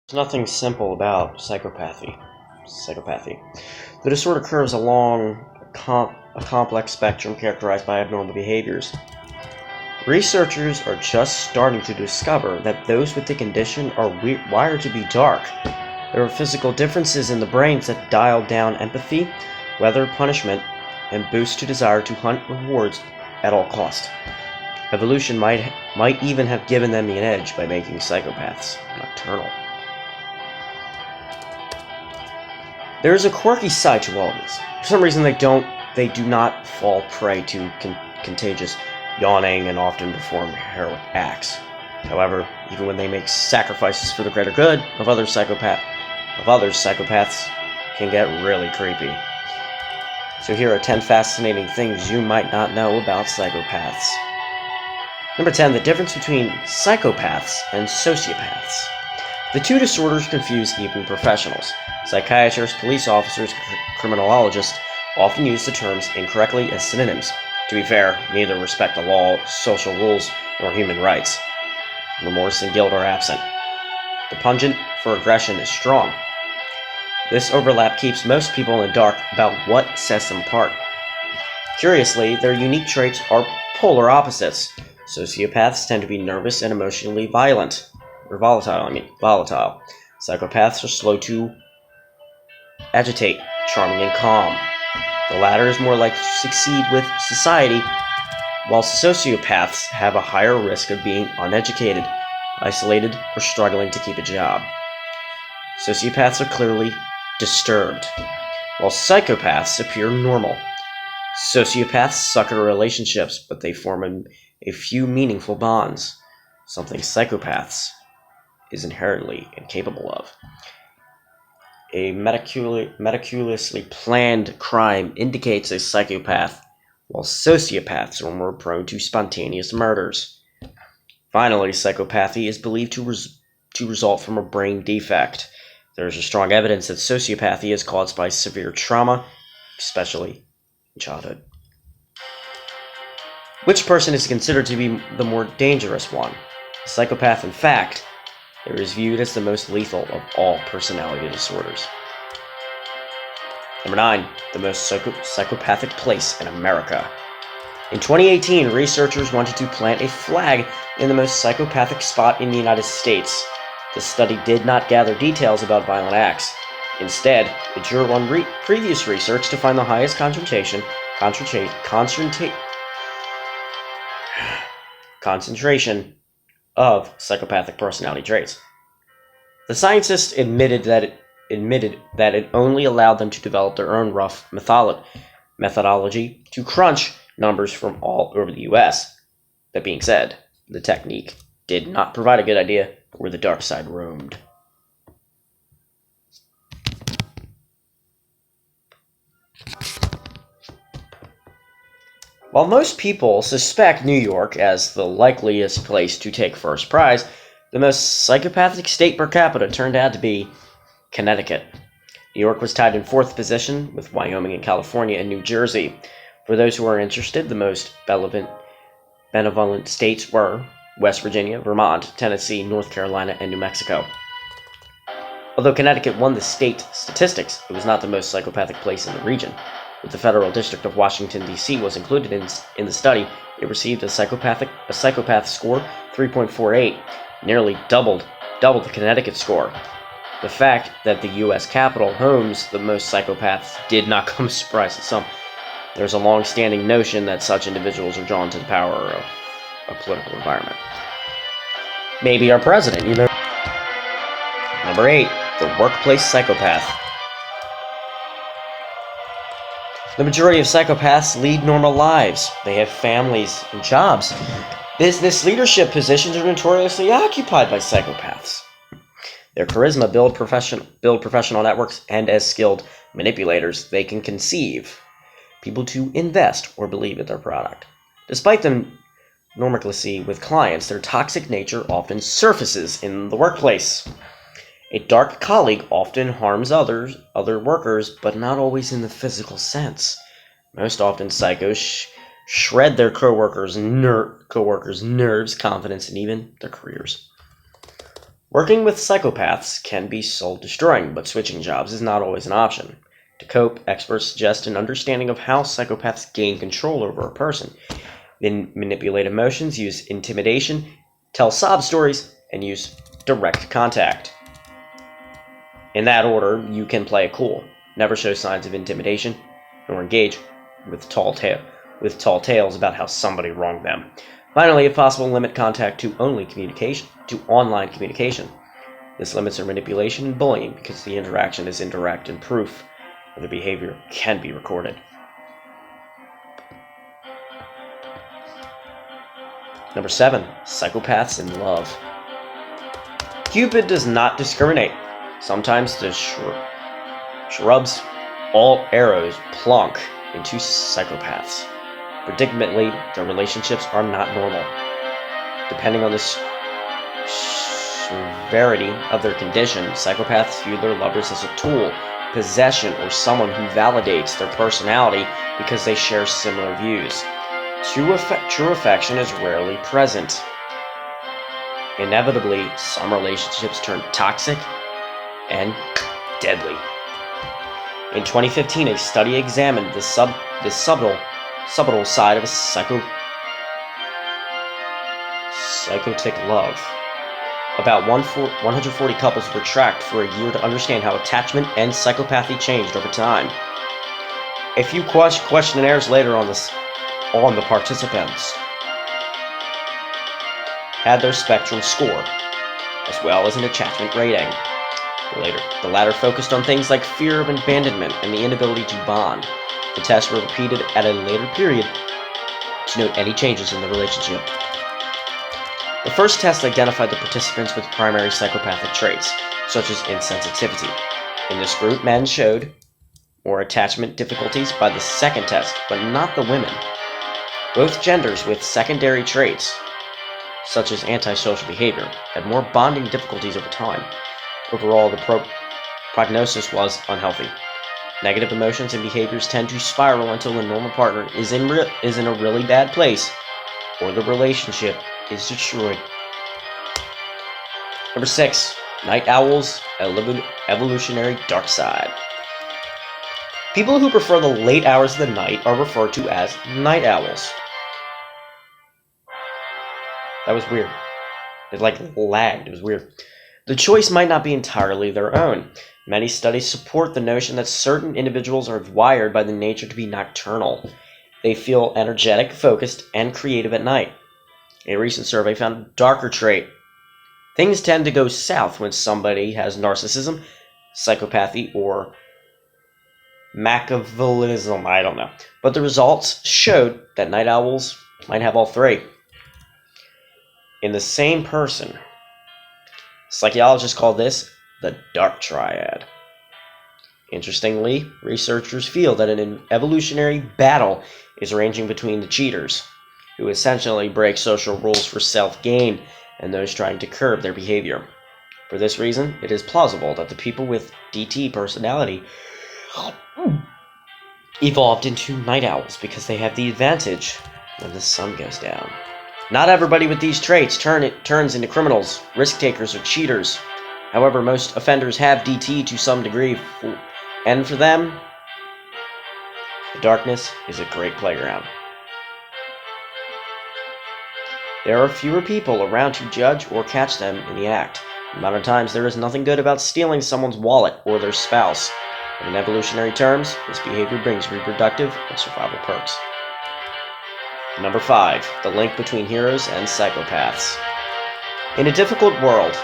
There's nothing simple about psychopathy. The disorder curves along a complex spectrum characterized by abnormal behaviors. Researchers are just starting to discover that those with the condition are wired to be dark. There are physical differences in the brains that dial down empathy, weather punishment, and boost to desire to hunt rewards at all cost. Evolution might even have given them an edge by making psychopaths nocturnal. There is a quirky side to all of this. For some reason, they do not fall prey to contagious yawning and often perform heroic acts. However, even when they make sacrifices for the greater good of others, psychopaths can get really creepy. So here are 10 fascinating things you might not know about psychopaths. Number 10, the difference between psychopaths and sociopaths. The two disorders confuse even professionals. Psychiatrists, police officers, criminologists often use the terms incorrectly as synonyms. To be fair, neither respect the law, social rules, nor human rights. Remorse and guilt are absent. The penchant for aggression is strong. This overlap keeps most people in the dark about what sets them apart. Curiously, their unique traits are polar opposites. Sociopaths tend to be nervous and emotionally volatile. Psychopaths are slow to agitate, charming and calm. The latter is more likely to succeed with society, while sociopaths have a higher risk of being uneducated, isolated, or struggling to keep a job. Sociopaths are clearly disturbed, while psychopaths appear normal. Sociopaths suck at relationships, but they form a few meaningful bonds, something psychopaths is inherently incapable of. A meticulously planned crime indicates a psychopath, while sociopaths are more prone to spontaneous murders. Finally, psychopathy is believed to result from a brain defect. There is strong evidence that sociopathy is caused by severe trauma, especially in childhood. Which person is considered to be the more dangerous one? A psychopath, in fact, it is viewed as the most lethal of all personality disorders. Number 9, the most psychopathic place in America. In 2018, researchers wanted to plant a flag in the most psychopathic spot in the United States. The study did not gather details about violent acts. Instead, it drew on previous research to find the highest concentration of psychopathic personality traits. The scientists admitted that it only allowed them to develop their own rough methodology to crunch numbers from all over the U.S. That being said, the technique did not provide a good idea where the dark side roamed. While most people suspect New York as the likeliest place to take first prize, the most psychopathic state per capita turned out to be Connecticut. New York was tied in 4th position with Wyoming and California and New Jersey. For those who are interested, the most benevolent states were West Virginia, Vermont, Tennessee, North Carolina, and New Mexico. Although Connecticut won the state statistics, it was not the most psychopathic place in the region. If the Federal District of Washington, D.C. was included in the study, it received a psychopath score 3.48, nearly doubled the Connecticut score. The fact that the U.S. Capitol homes the most psychopaths did not come as a surprise to some. There's a long-standing notion that such individuals are drawn to the power of a political environment. Maybe our president, Number 8, the workplace psychopath. The majority of psychopaths lead normal lives. They have families and jobs. Business leadership positions are notoriously occupied by psychopaths. Their charisma build professional networks, and as skilled manipulators, they can conceive people to invest or believe in their product. Despite their normalcy with clients, their toxic nature often surfaces in the workplace. A dark colleague often harms other workers, but not always in the physical sense. Most often, psychos shred their coworkers' nerves, confidence, and even their careers. Working with psychopaths can be soul-destroying, but switching jobs is not always an option. To cope, experts suggest an understanding of how psychopaths gain control over a person. They manipulate emotions, use intimidation, tell sob stories, and use direct contact. In that order, you can play it cool, never show signs of intimidation, nor engage with tall tales about how somebody wronged them. Finally, if possible, limit contact to online communication. This limits their manipulation and bullying because the interaction is indirect and proof of the behavior can be recorded. Number 7. Psychopaths in love. Cupid does not discriminate. Sometimes the shrubs, all arrows plunk into psychopaths. Predictably, their relationships are not normal. Depending on the severity of their condition, psychopaths view their lovers as a tool, possession, or someone who validates their personality because they share similar views. True affection is rarely present. Inevitably, some relationships turn toxic and deadly. In 2015, a study examined the subtle side of a psychotic love. About 140 couples were tracked for a year to understand how attachment and psychopathy changed over time. A few questionnaires later on the participants had their spectrum score, as well as an attachment rating. The latter focused on things like fear of abandonment and the inability to bond. The tests were repeated at a later period to note any changes in the relationship. The first test identified the participants with primary psychopathic traits, such as insensitivity. In this group, men showed more attachment difficulties by the second test, but not the women. Both genders with secondary traits, such as antisocial behavior, had more bonding difficulties over time. Overall, the prognosis was unhealthy. Negative emotions and behaviors tend to spiral until the normal partner is in a really bad place, or the relationship is destroyed. Number 6. Night owls, evolutionary dark side. People who prefer the late hours of the night are referred to as night owls. That was weird. It lagged. It was weird. The choice might not be entirely their own. Many studies support the notion that certain individuals are wired by the nature to be nocturnal. They feel energetic, focused, and creative at night. A recent survey found a darker trait. Things tend to go south when somebody has narcissism, psychopathy, or Machiavellism, I don't know. But the results showed that night owls might have all three. In the same person, psychologists call this the dark triad. Interestingly, researchers feel that an evolutionary battle is ranging between the cheaters, who essentially break social rules for self-gain, and those trying to curb their behavior. For this reason, it is plausible that the people with DT personality evolved into night owls because they have the advantage when the sun goes down. Not everybody with these traits turns into criminals, risk-takers, or cheaters. However, most offenders have DT to some degree, and for them, the darkness is a great playground. There are fewer people around to judge or catch them in the act. In modern times, there is nothing good about stealing someone's wallet or their spouse. In evolutionary terms, this behavior brings reproductive and survival perks. Number 5. The link between heroes and psychopaths. In a difficult world,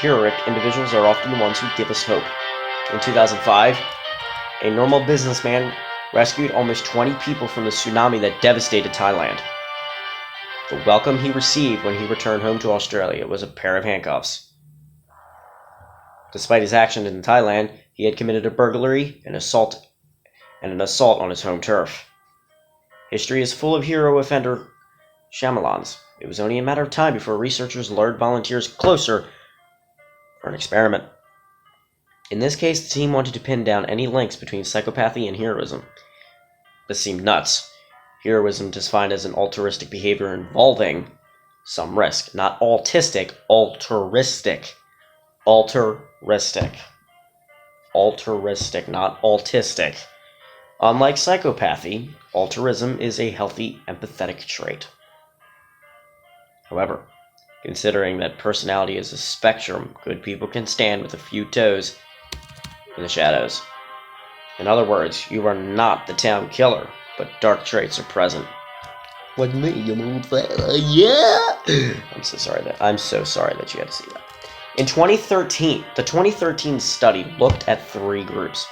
heroic individuals are often the ones who give us hope. In 2005, a normal businessman rescued almost 20 people from the tsunami that devastated Thailand. The welcome he received when he returned home to Australia was a pair of handcuffs. Despite his actions in Thailand, he had committed a burglary and an assault on his home turf. History is full of hero offender Shyamalans. It was only a matter of time before researchers lured volunteers closer for an experiment. In this case, the team wanted to pin down any links between psychopathy and heroism. This seemed nuts. Heroism is defined as an altruistic behavior involving some risk. Not autistic, altruistic. Altruistic. Altruistic, not autistic. Unlike psychopathy, altruism is a healthy, empathetic trait. However, considering that personality is a spectrum, good people can stand with a few toes in the shadows. In other words, you are not the town killer, but dark traits are present. Like me, you old fella, yeah! I'm so sorry that you had to see that. In 2013, the 2013 study looked at 3 groups.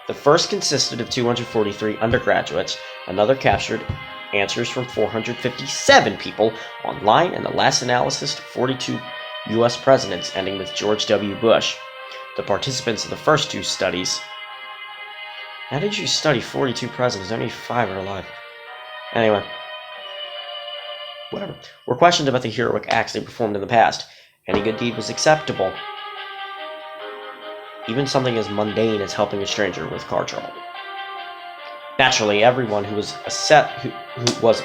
The first consisted of 243 undergraduates, another captured answers from 457 people online, and the last analysis to 42 U.S. presidents, ending with George W. Bush. The participants of the first 2 studies... How did you study 42 presidents? Only 5 are alive. Anyway. Whatever. Were questioned about the heroic acts they performed in the past. Any good deed was acceptable. Even something as mundane as helping a stranger with car trouble. Naturally, everyone who was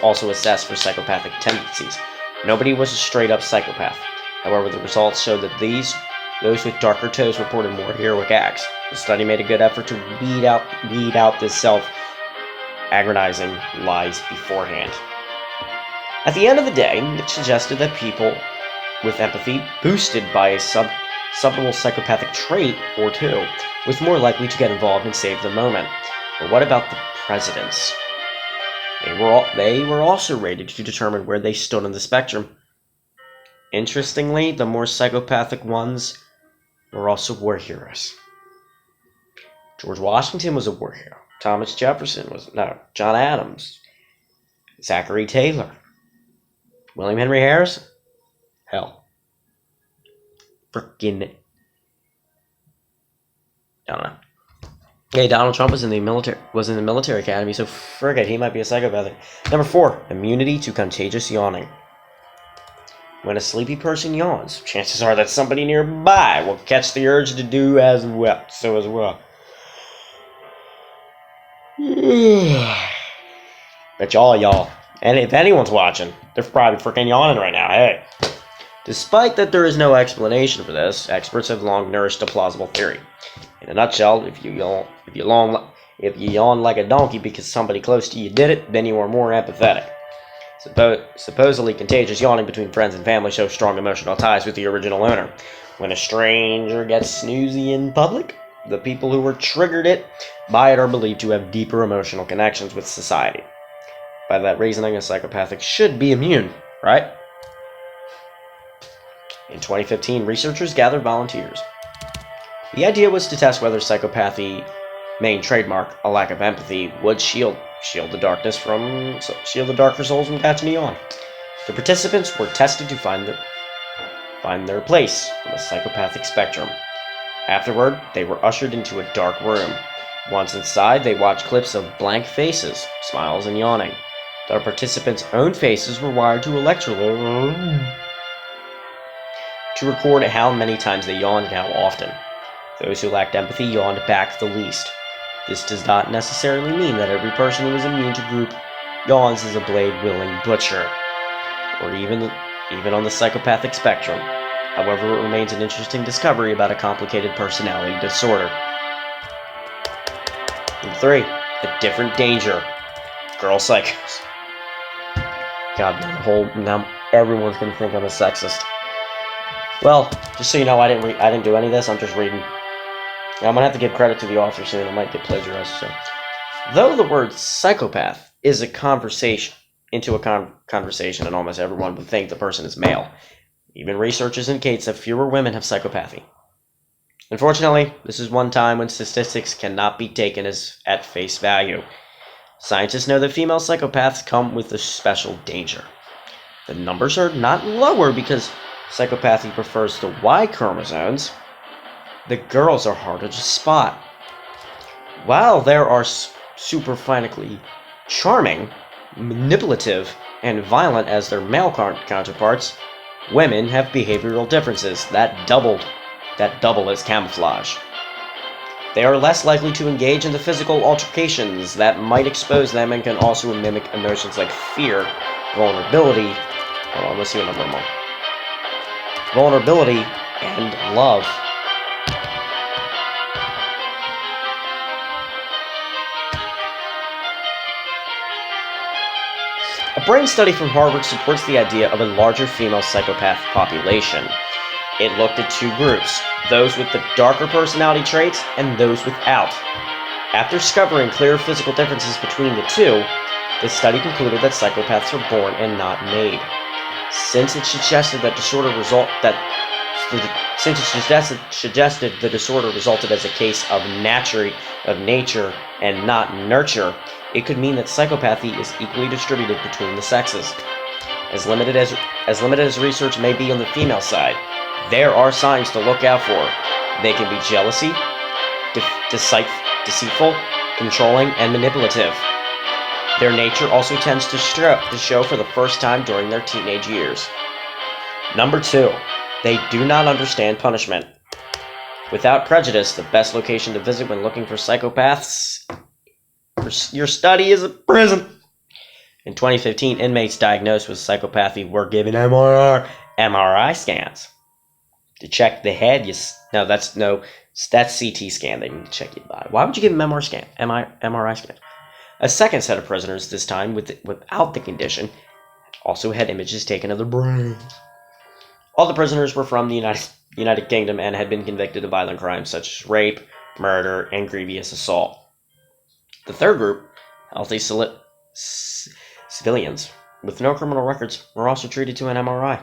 also assessed for psychopathic tendencies. Nobody was a straight-up psychopath. However, the results showed that those with darker toes reported more heroic acts. The study made a good effort to weed out this self-aggrandizing lies beforehand. At the end of the day, it suggested that people with empathy, boosted by a subtle psychopathic trait or 2, was more likely to get involved and save the moment. But what about the presidents? They were also rated to determine where they stood on the spectrum. Interestingly, the more psychopathic ones were also war heroes. George Washington was a war hero. Thomas Jefferson was... No, John Adams. Zachary Taylor. William Henry Harrison. Hell. Frickin'... I don't know. Hey, Donald Trump was in the military academy, so frigate, he might be a psychopath. Number 4, immunity to contagious yawning. When a sleepy person yawns, chances are that somebody nearby will catch the urge to do as well. Bet y'all. And if anyone's watching, they're probably freaking yawning right now. Hey. Despite that there is no explanation for this, experts have long nourished a plausible theory. In a nutshell, if you yawn like a donkey because somebody close to you did it, then you are more empathetic. Supposedly contagious yawning between friends and family shows strong emotional ties with the original owner. When a stranger gets snoozy in public, the people who were triggered by it are believed to have deeper emotional connections with society. By that reasoning, a psychopathic should be immune, right? In 2015, researchers gathered volunteers. The idea was to test whether psychopathy, main trademark, a lack of empathy, would shield the darker souls from catching a yawn. The participants were tested to find their place on the psychopathic spectrum. Afterward, they were ushered into a dark room. Once inside, they watched clips of blank faces, smiles, and yawning. The participants' own faces were wired to electrolyte to record how many times they yawned and how often. Those who lacked empathy yawned back the least. This does not necessarily mean that every person who is immune to group yawns is a blade-wielding butcher, or even on the psychopathic spectrum. However, it remains an interesting discovery about a complicated personality disorder. Number 3, a different danger. Girl psychos. God, now everyone's gonna think I'm a sexist. Well, just so you know, I didn't do any of this. I'm just reading. I'm gonna have to give credit to the author soon. I might get plagiarized. So, though the word psychopath is a conversation, and almost everyone would think the person is male. Even researchers indicate that fewer women have psychopathy. Unfortunately, this is one time when statistics cannot be taken at face value. Scientists know that female psychopaths come with a special danger. The numbers are not lower because psychopathy prefers the Y chromosomes. The girls are harder to spot. While there are superphonically charming, manipulative, and violent as their male counterparts, women have behavioral differences that double as camouflage. They are less likely to engage in the physical altercations that might expose them and can also mimic emotions like fear, vulnerability, Hold on, let's see what number I'm on. Vulnerability and love. A brain study from Harvard supports the idea of a larger female psychopath population. It looked at two groups, those with the darker personality traits and those without. After discovering clear physical differences between the two, the study concluded that psychopaths are born and not made. Since it suggested the disorder resulted as a case of nature and not nurture, it could mean that psychopathy is equally distributed between the sexes. As limited as research may be on the female side, there are signs to look out for. They can be jealousy, deceitful, controlling, and manipulative. Their nature also tends to show for the first time during their teenage years. Number 2, they do not understand punishment. Without prejudice, the best location to visit when looking for psychopaths, your study is a prison. In 2015, inmates diagnosed with psychopathy were given MRI scans to check the head. That's CT scan. They need to check your body. Why would you give them MRI scan? A second set of prisoners, this time without the condition, also had images taken of their brains. All the prisoners were from the United Kingdom and had been convicted of violent crimes such as rape, murder, and grievous assault. The third group, healthy civilians with no criminal records, were also treated to an MRI.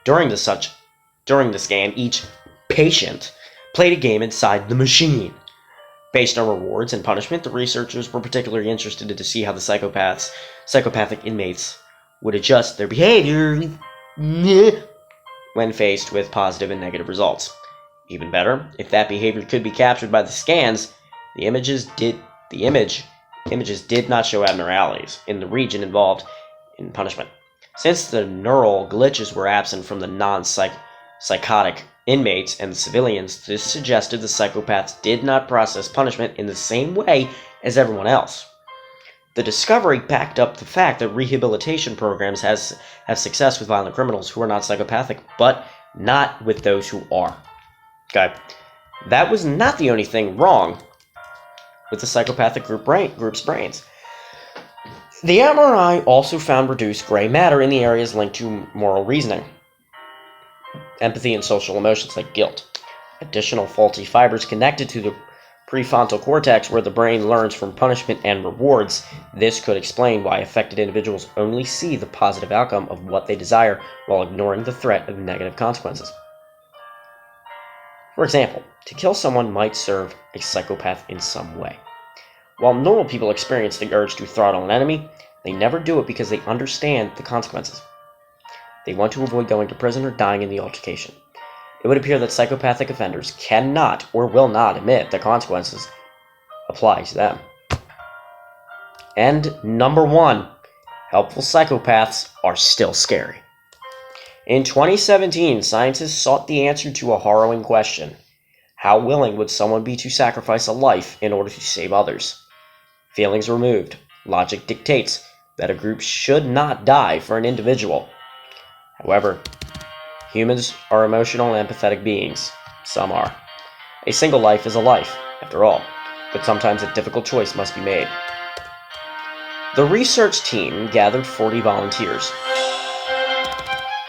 During the scan, each patient played a game inside the machine. Based on rewards and punishment, the researchers were particularly interested to see how the psychopathic inmates would adjust their behavior when faced with positive and negative results. Even better, if that behavior could be captured by the scans, the images did not show abnormalities in the region involved in punishment. Since the neural glitches were absent from the non-psychotic inmates and the civilians, this suggested the psychopaths did not process punishment in the same way as everyone else. The discovery backed up the fact that rehabilitation programs have success with violent criminals who are not psychopathic, but not with those who are. Okay, that was not the only thing wrong with the psychopathic group's brains. The MRI also found reduced gray matter in the areas linked to moral reasoning, empathy, and social emotions like guilt. Additional faulty fibers connected to the prefrontal cortex, where the brain learns from punishment and rewards. This could explain why affected individuals only see the positive outcome of what they desire while ignoring the threat of negative consequences. For example, to kill someone might serve a psychopath in some way. While normal people experience the urge to throttle an enemy, they never do it because they understand the consequences. They want to avoid going to prison or dying in the altercation. It would appear that psychopathic offenders cannot or will not admit the consequences apply to them. And number 1, helpful psychopaths are still scary. In 2017, scientists sought the answer to a harrowing question. How willing would someone be to sacrifice a life in order to save others? Feelings removed, logic dictates that a group should not die for an individual. However, humans are emotional and empathetic beings. Some are. A single life is a life, after all, but sometimes a difficult choice must be made. The research team gathered 40 volunteers.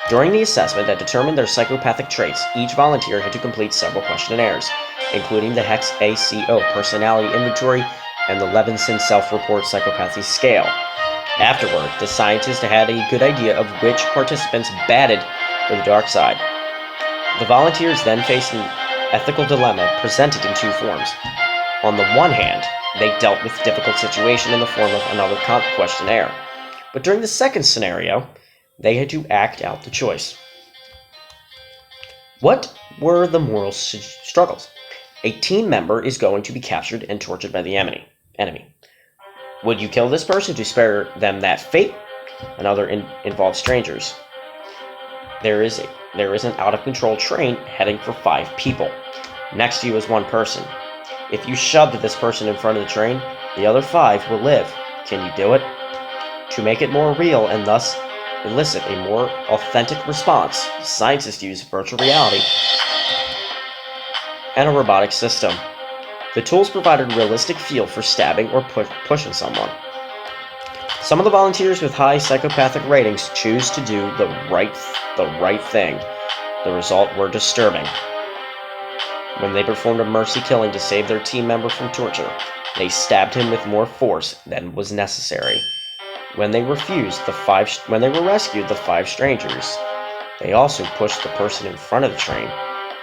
During the assessment that determined their psychopathic traits, each volunteer had to complete several questionnaires, including the HEX-ACO personality inventory and the Levinson self-report psychopathy scale. Afterward, the scientists had a good idea of which participants batted for the dark side. The volunteers then faced an ethical dilemma presented in 2 forms. On the one hand, they dealt with a difficult situation in the form of another questionnaire. But during the second scenario, they had to act out the choice. What were the moral struggles? A team member is going to be captured and tortured by the enemy. Would you kill this person to spare them that fate? Another involves strangers. There is an out-of-control train heading for 5 people. Next to you is one person. If you shoved this person in front of the train, the other 5 will live. Can you do it? To make it more real and thus elicit a more authentic response, scientists use virtual reality and a robotic system. The tools provided a realistic feel for stabbing or pushing someone. Some of the volunteers with high psychopathic ratings choose to do the right thing. The result were disturbing. When they performed a mercy killing to save their team member from torture, they stabbed him with more force than was necessary. When they were rescued, the 5 strangers, they also pushed the person in front of the train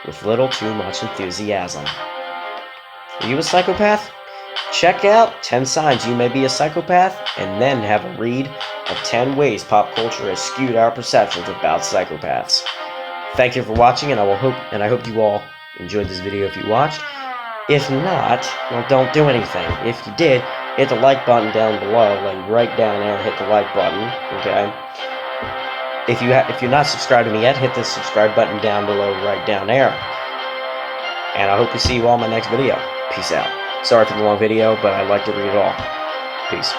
with little too much enthusiasm. Are you a psychopath? Check out 10 signs you may be a psychopath, and then have a read of 10 ways pop culture has skewed our perceptions about psychopaths. Thank you for watching, and I hope you all enjoyed this video if you watched. If not, well, don't do anything. If you did, hit the like button down below, like right down there, hit the like button, okay? If you're not subscribed to me yet, hit the subscribe button down below, right down there. And I hope to see you all in my next video. Peace out. Sorry for the long video, but I like to read it all. Peace.